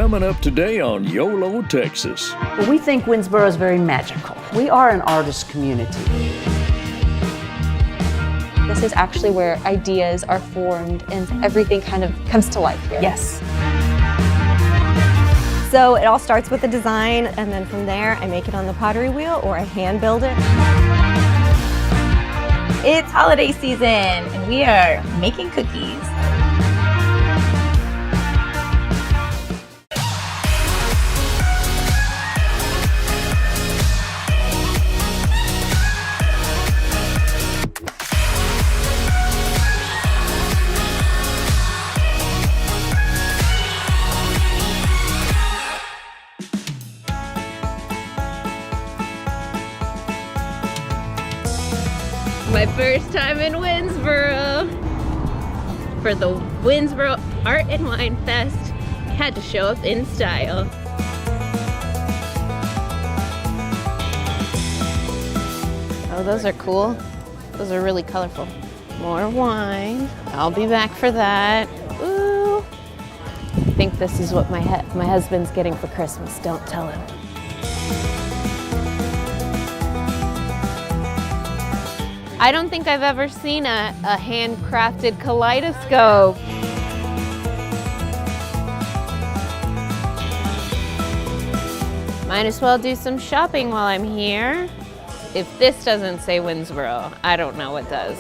coming up today on YOLO, Texas. Well, we think Winnsboro is very magical. We are an artist community. This is actually where ideas are formed and everything kind of comes to life here. Yes. So it all starts with the design, and then from there I make it on the pottery wheel or I hand build it. It's holiday season and we are making cookies. My first time in Winnsboro for the Winnsboro Art and Wine Fest. Had to show up in style. Oh, those are cool. Those are really colorful. More wine. I'll be back for that. Ooh. I think this is what my husband's getting for Christmas. Don't tell him. I don't think I've ever seen a handcrafted kaleidoscope. Might as well do some shopping while I'm here. If this doesn't say Winnsboro, I don't know what does.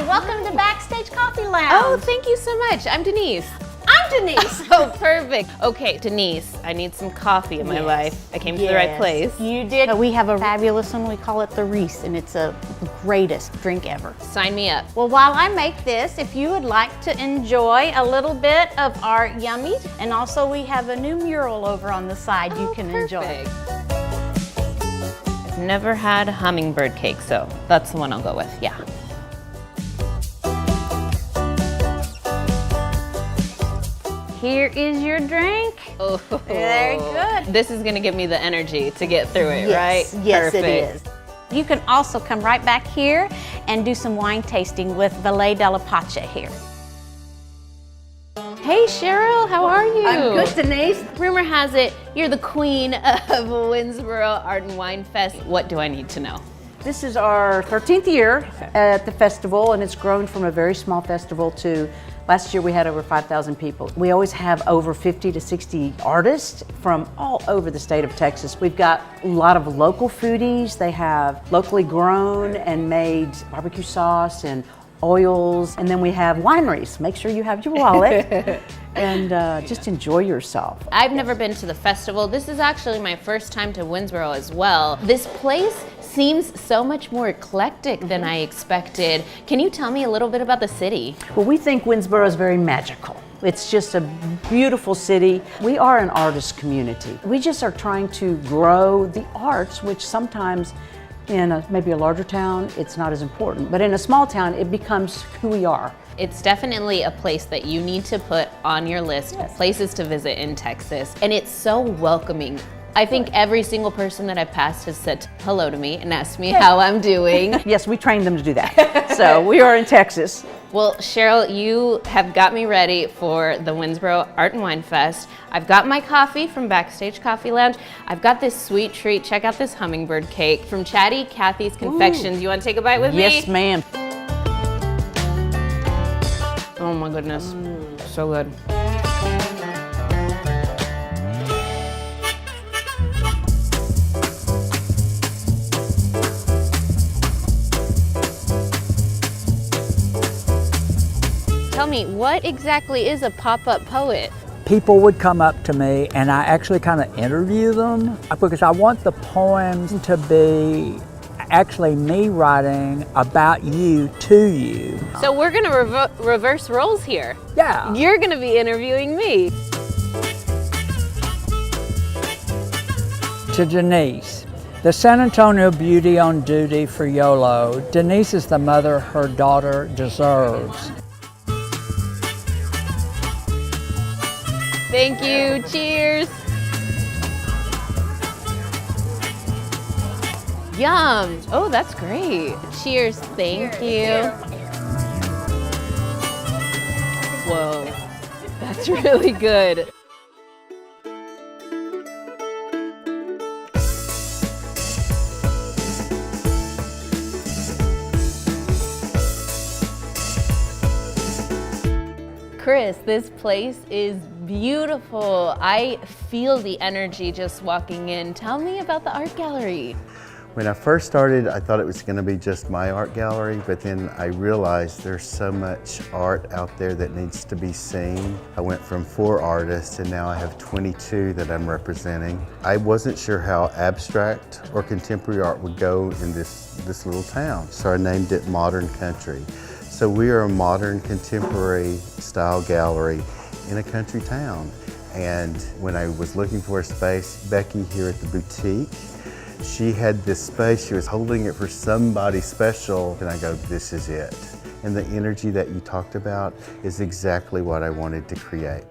Welcome to Backstage Coffee Lounge. Oh, thank you so much. I'm Denise. I'm Denise. Oh, perfect. Okay, Denise, I need some coffee in my life. I came to the right place. You did. We have a fabulous one. We call it the Reese, and it's a greatest drink ever. Sign me up. Well, while I make this, if you would like to enjoy a little bit of our yummies, and also we have a new mural over on the side you can enjoy. I've never had a hummingbird cake, so that's the one I'll go with, yeah. Here is your drink. Oh, very good. This is gonna give me the energy to get through it, Yes, right? yes, Perfect. it is. You can also come right back here and do some wine tasting with Valet della Pace here. Hey Cheryl, how are you? I'm good, Denise. Rumor has it you're the queen of Winnsboro Art and Wine Fest. What do I need to know? This is our 13th year at the festival, and it's grown from a very small festival to last year we had over 5,000 people. We always have over 50 to 60 artists from all over the state of Texas. We've got a lot of local foodies. They have locally grown and made barbecue sauce and oils, and then we have wineries. Make sure you have your wallet and just enjoy yourself. I've never been to the festival. This is actually my first time to Winnsboro as well. This place seems so much more eclectic than I expected. Can you tell me a little bit about the city? Well, we think Winnsboro is very magical. It's just a beautiful city. We are an artist community. We just are trying to grow the arts, which sometimes in maybe a larger town, it's not as important. But in a small town, it becomes who we are. It's definitely a place that you need to put on your list of places to visit in Texas. And it's so welcoming. I think every single person that I've passed has said hello to me and asked me how I'm doing. Yes, we trained them to do that. So we are in Texas. Well, Cheryl, you have got me ready for the Winnsboro Art and Wine Fest. I've got my coffee from Backstage Coffee Lounge. I've got this sweet treat. Check out this hummingbird cake from Chatty Cathy's Confections. You want to take a bite with me? Yes, ma'am. Oh my goodness, so good. Tell me, what exactly is a pop-up poet? People would come up to me and I actually kind of interview them because I want the poems to be actually me writing about you to you. So we're gonna reverse roles here. Yeah. You're gonna be interviewing me. To Denise, the San Antonio beauty on duty for YOLO. Denise is the mother her daughter deserves. Thank you, cheers. Yum. Oh, that's great. Cheers. Thank you. Whoa, that's really good. Chris, this place is beautiful. I feel the energy just walking in. Tell me about the art gallery. When I first started, I thought it was going to be just my art gallery, but then I realized there's so much art out there that needs to be seen. I went from 4 artists and now I have 22 that I'm representing. I wasn't sure how abstract or contemporary art would go in this little town, so I named it Modern Country. So we are a modern contemporary style gallery in a country town. And when I was looking for a space, Becky here at the boutique, she had this space, she was holding it for somebody special, and I go, this is it. And the energy that you talked about is exactly what I wanted to create.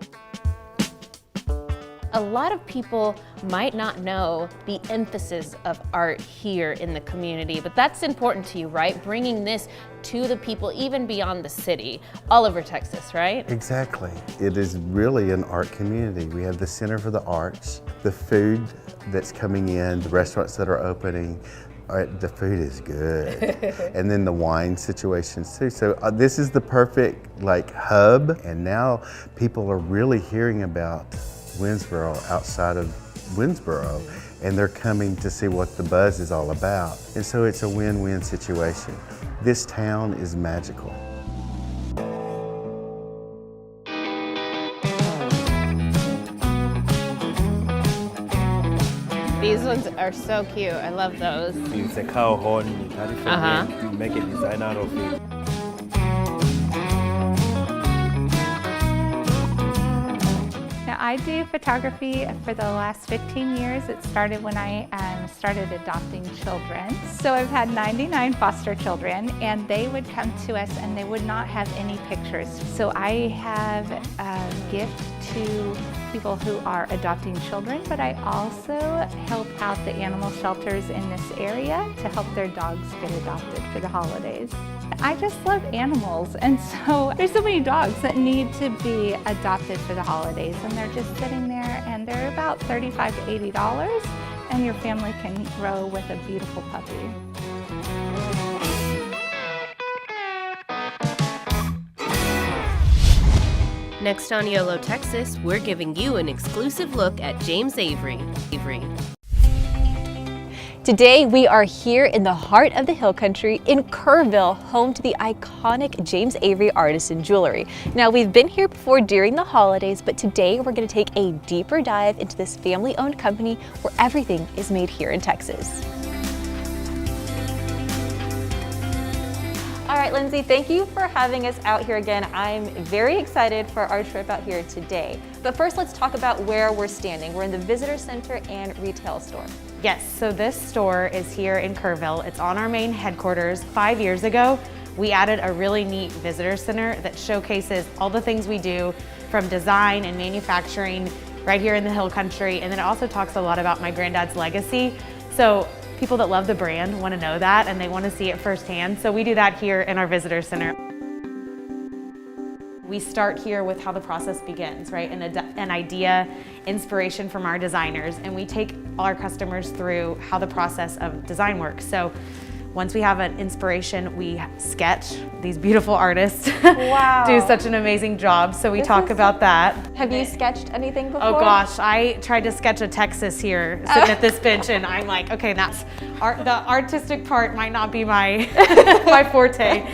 A lot of people might not know the emphasis of art here in the community, but that's important to you, right? Bringing this to the people even beyond the city, all over Texas, right? Exactly. It is really an art community. We have the Center for the Arts, the food that's coming in, the restaurants that are opening. The food is good. And then the wine situations too. So this is the perfect hub, and now people are really hearing about Winnsboro outside of Winnsboro, and they're coming to see what the buzz is all about. And so it's a win-win situation. This town is magical. These ones are so cute. I love those. It's a cow horn in California. You make a design out of it. Now, I do photography for the last 15 years. It started when I started adopting children. So I've had 99 foster children, and they would come to us and they would not have any pictures. So I have a gift to people who are adopting children, but I also help out the animal shelters in this area to help their dogs get adopted for the holidays. I just love animals, and so there's so many dogs that need to be adopted for the holidays, and they're just sitting there, and they're about $35 to $80, and your family can grow with a beautiful puppy. Next on YOLO Texas, we're giving you an exclusive look at James Avery. Today we are here in the heart of the Hill Country in Kerrville, home to the iconic James Avery Artisan Jewelry. Now, we've been here before during the holidays, but today we're going to take a deeper dive into this family-owned company where everything is made here in Texas. All right, Lindsay, thank you for having us out here again. I'm very excited for our trip out here today. But first, let's talk about where we're standing. We're in the visitor center and retail store. Yes, so this store is here in Kerrville. It's on our main headquarters. 5 years ago, we added a really neat visitor center that showcases all the things we do from design and manufacturing right here in the Hill Country. And then it also talks a lot about my granddad's legacy. So people that love the brand want to know that, and they want to see it firsthand. So we do that here in our visitor center. We start here with how the process begins, right? An idea, inspiration from our designers, and we take our customers through how the process of design works. So once we have an inspiration, we sketch. These beautiful artists Wow. do such an amazing job, so we talk about that. Have you sketched anything before? Oh gosh, I tried to sketch a Texas here, sitting at this bench, and I'm like, okay, that's the artistic part might not be my, my forte.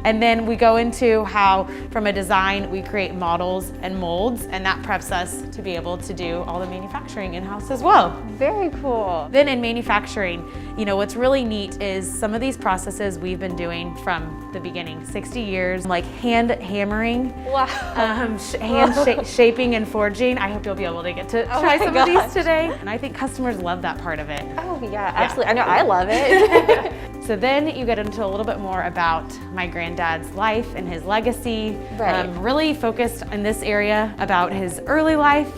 And then we go into how, from a design, we create models and molds, and that preps us to be able to do all the manufacturing in-house as well. Very cool. Then in manufacturing, you know, what's really neat is some of these processes we've been doing from the beginning, 60 years, like hand hammering, Wow. Shaping and forging. I hope you'll be able to get to try some of these today. And I think customers love that part of it. Oh yeah, absolutely. I know, I love it. So then you get into a little bit more about my granddad's life and his legacy. Right. Really focused in this area about his early life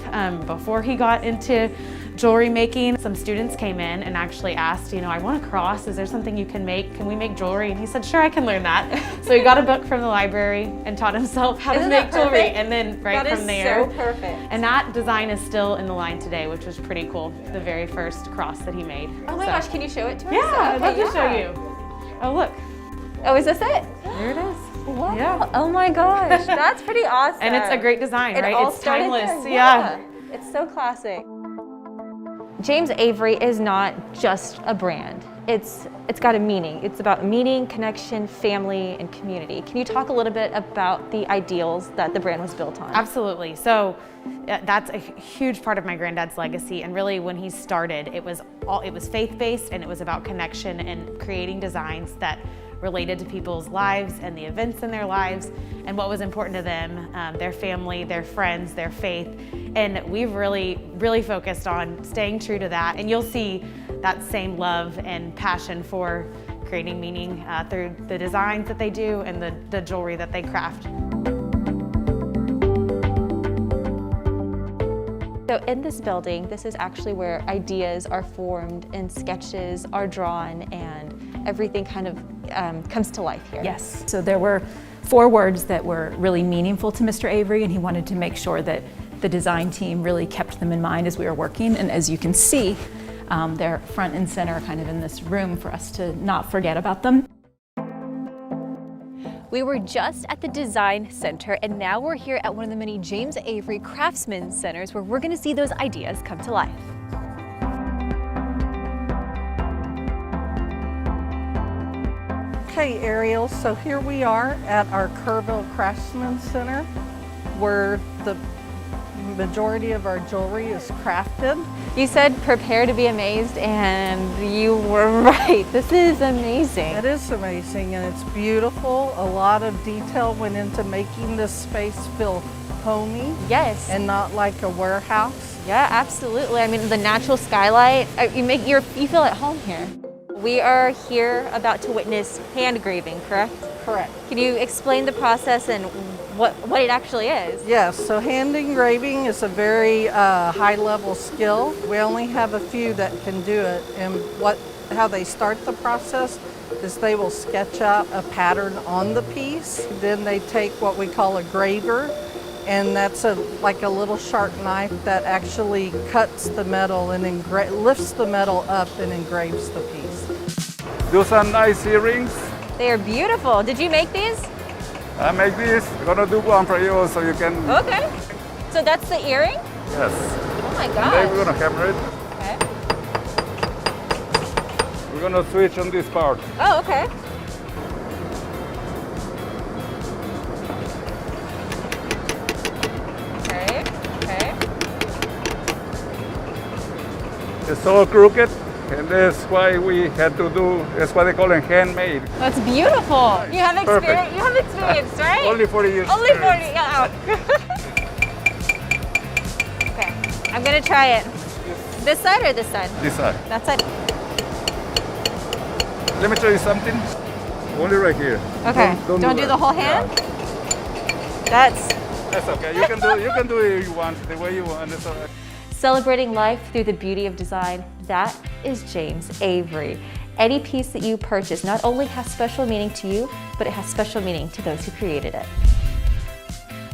before he got into jewelry making. Some students came in and actually asked, I want a cross. Is there something you can make? Can we make jewelry? And he said, sure, I can learn that. So he got a book from the library and taught himself how to make jewelry. And then from there. So perfect. And that design is still in the line today, which was pretty cool. The very first cross that he made. Oh my gosh, can you show it to us? Yeah, I'd love to show you. Oh, look. Oh, is this it? There it is. Wow. Yeah. Oh my gosh, that's pretty awesome. And it's a great design, right? All It's started timeless. there. Yeah. It's so classic. James Avery is not just a brand. It's got a meaning. It's about meaning, connection, family, and community. Can you talk a little bit about the ideals that the brand was built on? Absolutely. So that's a huge part of my granddad's legacy. And really, when he started, it was faith-based, and it was about connection and creating designs that related to people's lives and the events in their lives and what was important to them, their family, their friends, their faith. And we've really focused on staying true to that. And you'll see that same love and passion for creating meaning through the designs that they do and the jewelry that they craft. So in this building, this is actually where ideas are formed and sketches are drawn and everything kind of comes to life here. Yes, so there were 4 words that were really meaningful to Mr. Avery, and he wanted to make sure that the design team really kept them in mind as we were working. And as you can see, they're front and center kind of in this room for us to not forget about them. We were just at the Design Center, and now we're here at one of the many James Avery Craftsman Centers where we're going to see those ideas come to life. Okay, Ariel, so here we are at our Kerrville Craftsman Center where the majority of our jewelry is crafted. You said prepare to be amazed, and you were right. This is amazing. It is amazing, and it's beautiful. A lot of detail went into making this space feel homey. Yes. And not like a warehouse. Yeah, absolutely. I mean, the natural skylight, you feel at home here. We are here about to witness hand engraving, correct? Correct. Can you explain the process and what it actually is? Yes, so hand engraving is a very high-level skill. We only have a few that can do it, and how they start the process is they will sketch out a pattern on the piece. Then they take what we call a graver, and that's like a little sharp knife that actually cuts the metal and lifts the metal up and engraves the piece. Those are nice earrings. They are beautiful. Did you make these? I make this. I'm gonna do one for you so you can. Okay. So that's the earring? Yes. Oh my And god. then we're gonna hammer it. Okay. We're gonna switch on this part. Oh, okay. Okay. It's all crooked, and that's why we had to do. That's why they call it handmade. That's beautiful. You have experience. Perfect. You have experience, right? Only 40 years. Only 40. Yeah. Okay. I'm gonna try it. This side or this side? This side. That side. Let me show you something. Only right here. Okay. Don't do that. the whole hand. Yeah. That's okay. You can do it if you want, the way you want. It's all right. Celebrating life through the beauty of design, that is James Avery. Any piece that you purchase not only has special meaning to you, but it has special meaning to those who created it.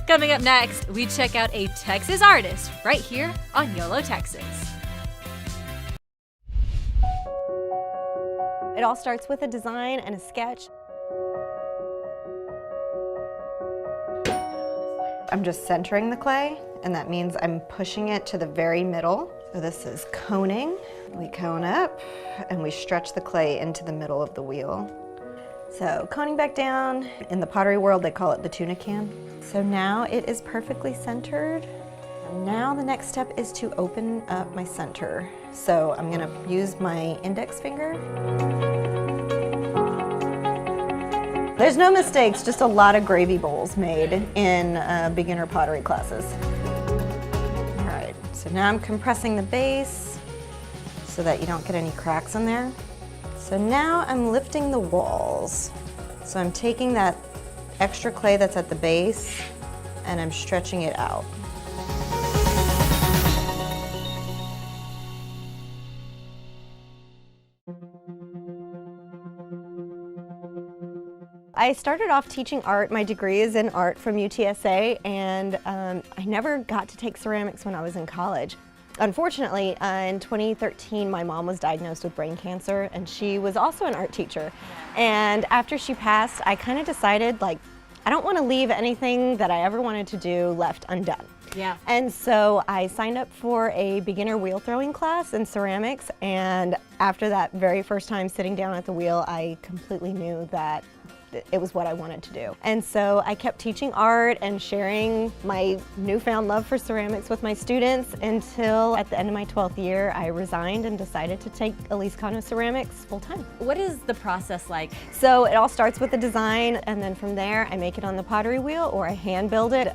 Coming up next, we check out a Texas artist right here on YOLO, Texas. It all starts with a design and a sketch. I'm just centering the clay, and that means I'm pushing it to the very middle. So this is coning. We cone up, and we stretch the clay into the middle of the wheel. So coning back down, in the pottery world they call it the tuna can. So now it is perfectly centered. And now the next step is to open up my center. So I'm gonna use my index finger. There's no mistakes, just a lot of gravy bowls made in beginner pottery classes. All right, so now I'm compressing the base so that you don't get any cracks in there. So now I'm lifting the walls. So I'm taking that extra clay that's at the base and I'm stretching it out. I started off teaching art. My degree is in art from UTSA, and I never got to take ceramics when I was in college. Unfortunately, in 2013, my mom was diagnosed with brain cancer, and she was also an art teacher. And after she passed, I kind of decided, like, I don't want to leave anything that I ever wanted to do left undone. Yeah. And so I signed up for a beginner wheel throwing class in ceramics, and after that very first time sitting down at the wheel, I completely knew that it was what I wanted to do. And so I kept teaching art and sharing my newfound love for ceramics with my students until at the end of my 12th year, I resigned and decided to take Elise Cano Ceramics full time. What is the process like? So it all starts with the design, and then from there I make it on the pottery wheel or I hand build it.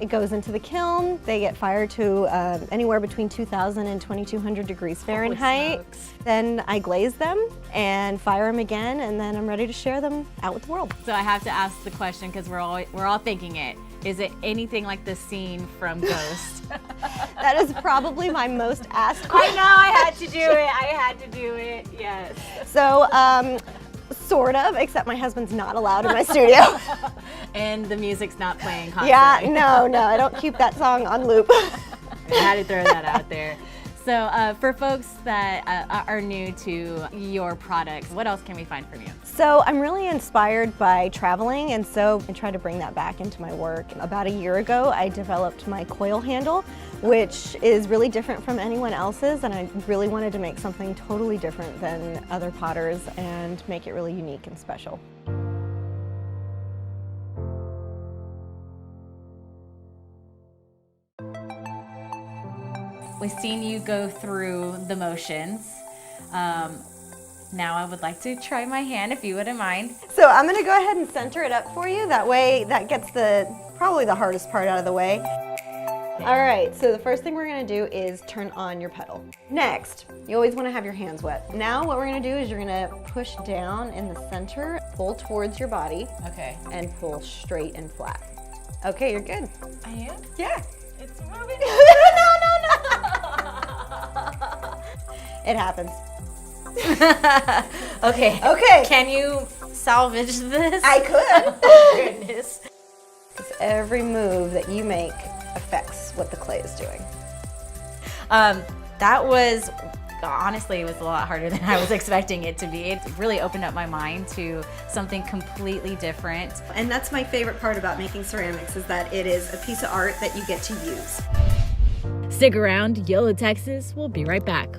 It goes into the kiln. They get fired to anywhere between 2,000 and 2,200 degrees Fahrenheit. Then I glaze them and fire them again, and then I'm ready to share them out with the world. So I have to ask the question because we're all thinking it. Is it anything like the scene from Ghost? That is probably my most asked question. I know, I had to do it, yes. So, sort of, except my husband's not allowed in my studio. And the music's not playing constantly. Yeah, no, I don't keep that song on loop. I had to throw that out there. So for folks that are new to your products, what else can we find from you? So I'm really inspired by traveling, and so I try to bring that back into my work. About a year ago, I developed my coil handle, which is really different from anyone else's, and I really wanted to make something totally different than other potters and make it really unique and special. We've seen you go through the motions. Now I would like to try my hand, if you wouldn't mind. So I'm gonna go ahead and center it up for you. That way, that gets probably the hardest part out of the way. All right, so the first thing we're gonna do is turn on your pedal. Next, you always wanna have your hands wet. Now what we're gonna do is you're gonna push down in the center, pull towards your body. Okay. And pull straight and flat. Okay, you're good. I am? Yeah. It's moving. No. It happens. Okay. Okay. Can you salvage this? I could. Oh, goodness. Because every move that you make affects what the clay is doing. That was, honestly, it was a lot harder than I was expecting it to be. It really opened up my mind to something completely different. And that's my favorite part about making ceramics, is that it is a piece of art that you get to use. Stick around, YOLO, Texas. We'll be right back.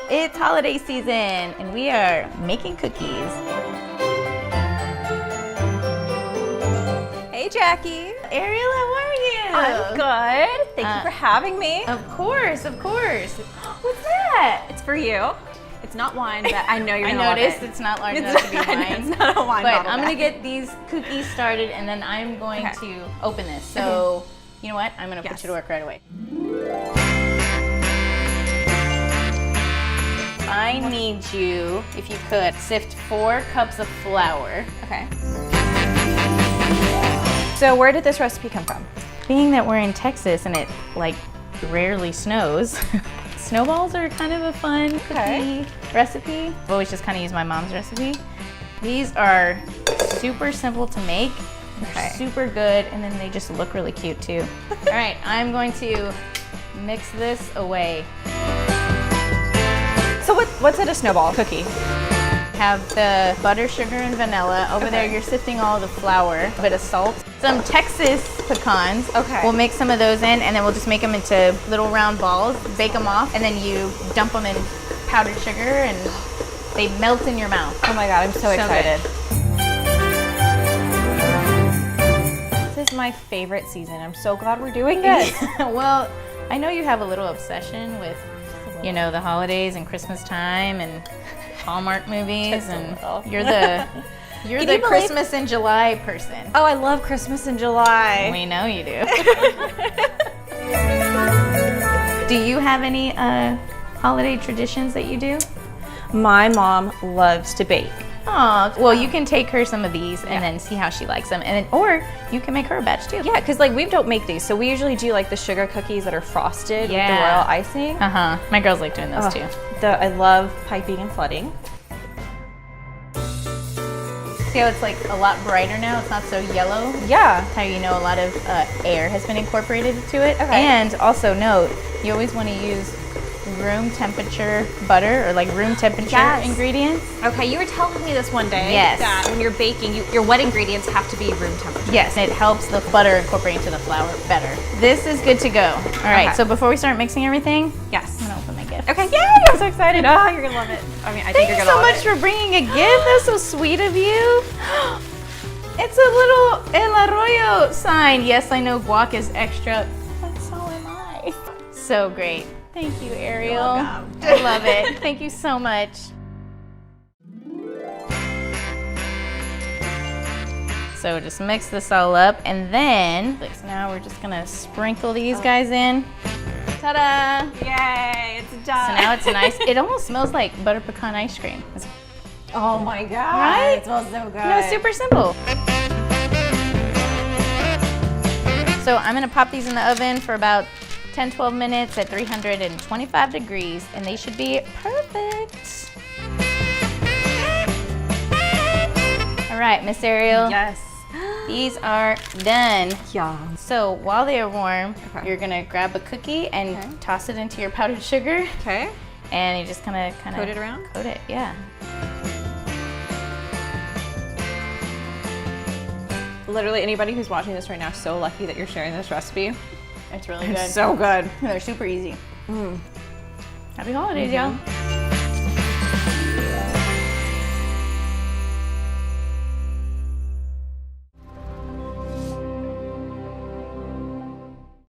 It's holiday season and we are making cookies. Hey, Jackie. Ariel, how are you? I'm good. Thank you for having me. Of course. What's that? It's for you. It's not wine, but I know you're gonna love it. I noticed it's not large enough to be wine. It's not a wine but bottle I'm gonna bag. get these cookies started and then I'm going to open this. So, you know what? I'm gonna put you to work right away. I need you, if you could, sift 4 cups of flour. Okay. So where did this recipe come from? Being that we're in Texas and it like rarely snows, snowballs are kind of a fun cookie recipe. I've always just kind of used my mom's recipe. These are super simple to make, they're super good, and then they just look really cute too. All right, I'm going to mix this away. So what's in a snowball cookie? Have the butter, sugar, and vanilla. Over there, you're sifting all the flour, a bit of salt, some Texas pecans. Okay. We'll make some of those in, and then we'll just make them into little round balls, bake them off, and then you dump them in powdered sugar, and they melt in your mouth. Oh my God, I'm so excited. This is my favorite season. I'm so glad we're doing this. Well, I know you have a little obsession with, you know, the holidays and Christmas time and Hallmark movies, and you're the Christmas in July person. Oh, I love Christmas in July. We know you do. Do you have any holiday traditions that you do? My mom loves to bake. Oh, well, you can take her some of these and then see how she likes them, and then, or you can make her a batch too. Yeah, because like we don't make these, so we usually do like the sugar cookies that are frosted with the royal icing. My girls like doing those too. I love piping and flooding. See how it's like a lot brighter now? It's not so yellow. Yeah. How you know a lot of air has been incorporated into it. Okay. And also note, you always want to use room temperature butter or like room temperature ingredients. Okay, you were telling me this one day Yes. that when you're baking, your wet ingredients have to be room temperature. Yes, it helps the butter incorporate into the flour better. This is good to go. All right, so before we start mixing everything, yes, I'm gonna open my gift. Okay, yay! I'm so excited. Oh, you're gonna love it. I mean, I think you're gonna love it. Thank you so much for bringing a gift. That's so sweet of you. It's a little El Arroyo sign. Yes, I know guac is extra, but so am I. So great. Thank you, Ariel. I love it. Thank you so much. So just mix this all up, and then so now we're just gonna sprinkle these guys in. Ta-da! Yay, it's done. So now it's nice. It almost smells like butter pecan ice cream. Oh my God. Right? It smells so good. No, it's super simple. So I'm gonna pop these in the oven for about 10-12 minutes at 325 degrees, and they should be perfect. All right, Miss Ariel. Yes. These are done. Yeah. So while they are warm, you're gonna grab a cookie and toss it into your powdered sugar. Okay. And you just kind of coat it around? Coat it, yeah. Literally anybody who's watching this right now is so lucky that you're sharing this recipe. It's really good. So good. They're super easy. Happy holidays, y'all.